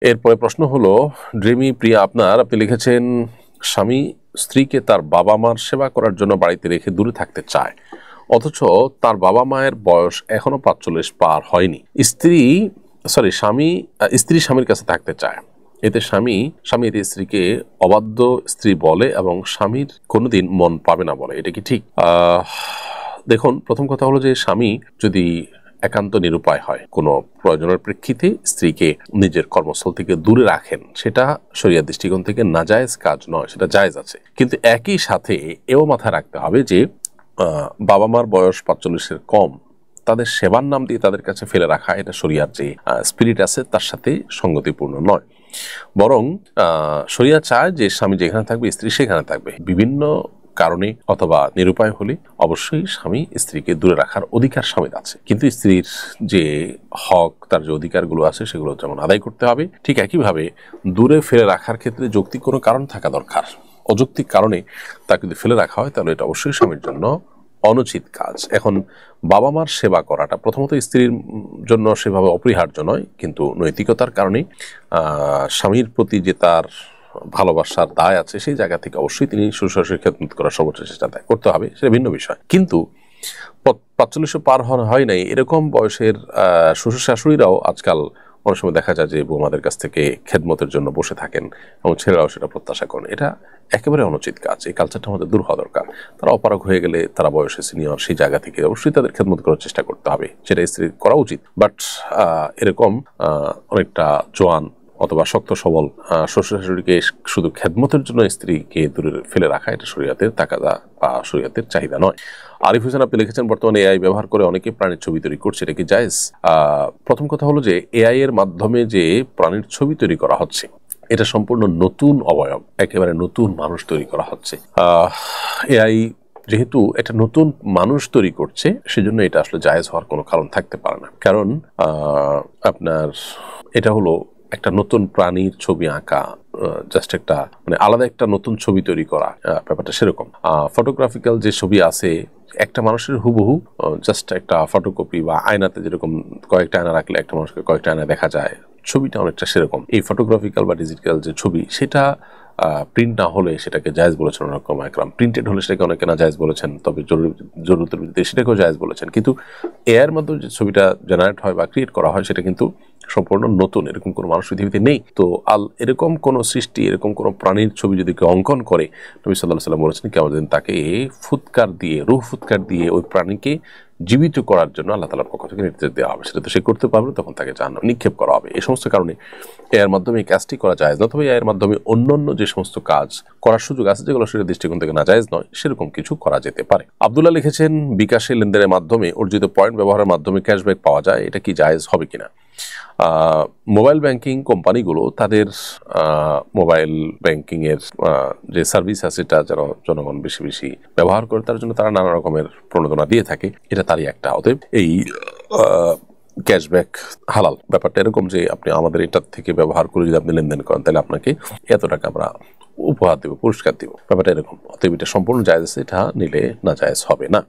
এরপরে প্রশ্ন হলো, ড্রিমি প্রিয়া আপনি লিখেছেন স্বামী স্ত্রীকে তার বাবা মার সেবা করার জন্য বাড়িতে রেখে দূরে থাকতে চায়, অথচ তার বাবা মায়ের বয়স এখনো ৪৫ পার হয়নি। স্ত্রী স্বামীর কাছে থাকতে চায়, এতে স্বামী এতে স্ত্রীকে অবাধ্য স্ত্রী বলে এবং স্বামীর কোনোদিন মন পাবে না বলে, এটা কি ঠিক? দেখুন, প্রথম কথা হলো যে স্বামী যদি একান্ত নিরুপায় হয়, কোনো প্রয়োজনের প্রেক্ষিতে স্ত্রীকে নিজের কর্মস্থল থেকে দূরে রাখেন, সেটা শরিয়ার দৃষ্টিকোণ থেকে নাজায়েজ কাজ নয়, সেটা জায়েজ আছে। কিন্তু একই সাথে এও মাথায় রাখতে হবে যে বাবা মার বয়স ৪৫-এর কম, তাদের সেবার নাম দিয়ে তাদের কাছে ফেলে রাখা, এটা শরিয়ার যে স্পিরিট আছে তার সাথে সঙ্গতিপূর্ণ নয়। বরং শরিয়া চায় যে স্বামী যেখানে থাকবে স্ত্রী সেখানে থাকবে। বিভিন্ন কারণে অথবা নিরুপায় হলে অবশ্যই স্বামী স্ত্রীকে দূরে রাখার অধিকার স্বামীর আছে, কিন্তু স্ত্রীর যে হক, তার যে অধিকারগুলো আছে সেগুলো যেমন আদায় করতে হবে, ঠিক একইভাবে দূরে ফেলে রাখার ক্ষেত্রে যৌক্তিক কোনো কারণ থাকা দরকার। অযৌক্তিক কারণে তাকে যদি ফেলে রাখা হয় তাহলে এটা অবশ্যই স্বামীর জন্য অনুচিত কাজ। এখন বাবা মার সেবা করাটা প্রথমত স্ত্রীর জন্য সেভাবে অপরিহার্য নয়, কিন্তু নৈতিকতার কারণে স্বামীর প্রতি যে তার ভালোবাসার দায় আছে সেই জায়গা থেকে অবশ্যই তিনি শ্বশুর-শাশুড়ির খেদমত করার সর্বোচ্চ চেষ্টা করতে হবে, সেটা ভিন্ন বিষয়। কিন্তু ৪৫ পার হয় নাই এরকম বয়সের শ্বশুর শাশুড়িরাও আজকাল অনেক সময় দেখা যায় যে বৌমাদের কাছ থেকে খেদমতের জন্য বসে থাকেন এবং ছেলেরাও সেটা প্রত্যাশা করেন। এটা একেবারে অনুচিত কাজ। এই কালচারটা আমাদের দূর হওয়া দরকার। তারা অপারগ হয়ে গেলে, তারা বয়সে সিনিয়র, সেই জায়গা থেকে অবশ্যই তাদের খেদমত করার চেষ্টা করতে হবে, সেটা স্ত্রীর করা উচিত। বাট এরকম অনেকটা জোয়ান অথবা শক্ত সবল শ্বশুর শাশুড়িকে শুধু খেদমতের জন্য স্ত্রীকে দূরে ফেলে রাখা, এটা শরিয়াতের তাকাদা বা শরিয়াতের চাহিদা নয়। আরিফ হোসেন আপনি লিখেছেন, বর্তমানে এআই ব্যবহার করে অনেকে প্রাণীর ছবি তৈরি করছে, এটা কি জায়েজ? প্রথম কথা হলো যে এআই এর মাধ্যমে যে প্রাণীর ছবি তৈরি করা হচ্ছে, এটা সম্পূর্ণ নতুন অবয়ব, একেবারে নতুন মানুষ তৈরি করা হচ্ছে। এআই যেহেতু এটা নতুন মানুষ তৈরি করছে, সেজন্য এটা আসলে জায়েজ হওয়ার কোনো কারণ থাকতে পারে না। কারণ আপনার এটা হলো একটা নতুন প্রাণীর ছবি আঁকা, জাস্ট একটা মানে আলাদা একটা নতুন ছবি তৈরি করা, ব্যাপারটা সেরকম। ফটোগ্রাফিক্যাল যে ছবি আছে, একটা মানুষের হুবহু জাস্ট একটা ফটোকপি বা আয়নাতে যেরকম কয়েকটা আয়না রাখলে একটা মানুষকে কয়েকটা আয়না দেখা যায়, ছবিটা অনেকটা সেরকম। এই ফটোগ্রাফিক্যাল বা ডিজিটাল যে ছবি, সেটা প্রিন্ট না হলে সেটাকে জায়েজ বলেছেন অনেক একরাম, প্রিন্টেড হলে সেটাকে অনেকে না জায়েজ বলেছেন, তবে জরুরতের ভিত্তিতে সেটাকেও জায়েজ বলেছেন। কিন্তু এআইয়ের মাধ্যমে যে ছবিটা জেনারেট হয় বা ক্রিয়েট করা হয়, সেটা কিন্তু সম্পূর্ণ নতুন, এরকম কোনো মানুষ পৃথিবীতে নেই। তো এরকম কোনো সৃষ্টি, এরকম কোনো প্রাণীর ছবি যদি কেউ অঙ্কন করে, নবী সাল্লাল্লাহু আলাইহি ওয়াসাল্লাম বলেছেন কিয়ামতের দিন তাকে রূহ ফুৎকার দিয়ে ওই প্রাণীকে জীবিত করার জন্য আল্লাহ তাআলার পক্ষ থেকে নির্দেশ দেওয়া হবে। সেটা তো সে করতে পারবে, তখন তাকে জাহান্নামে নিক্ষেপ করা হবে। এই সমস্ত কারণে এর মাধ্যমে এই কাজটি করা জায়েজ না। তবে এর মাধ্যমে অন্যান্য যে সমস্ত কাজ করার সুযোগ আছে, যেগুলো সেটা দৃষ্টিকোণ থেকে নাজায়েজ নয়, সেরকম কিছু করা যেতে পারে। আব্দুল্লাহ লিখেছেন, বিকাশে লেনদেনের মাধ্যমে অর্জিত পয়েন্ট ব্যবহারের মাধ্যমে ক্যাশব্যাক পাওয়া যায়, এটা কি জায়েজ হবে কিনা? মোবাইল ব্যাংকিং কোম্পানিগুলো তাদের মোবাইল ব্যাংকিং এর যে সার্ভিস আছে, এটা যারা জনগণ বেশি বেশি ব্যবহার করে, তার জন্য তারা নানা রকমের প্রণোদনা দিয়ে থাকে, এটা তারই একটা। অতএব এই ক্যাশব্যাক হালাল। ব্যাপারটা এরকম যে আপনি আমাদের এটার থেকে ব্যবহার করে যদি আপনি লেনদেন করেন, তাহলে আপনাকে এত টাকা আমরা উপহার দেবো, পুরস্কার দেবো, ব্যাপারটা এরকম। অতএব এটা সম্পূর্ণ জায়েজ আছে, এটা নিলে না জায়েজ হবে না।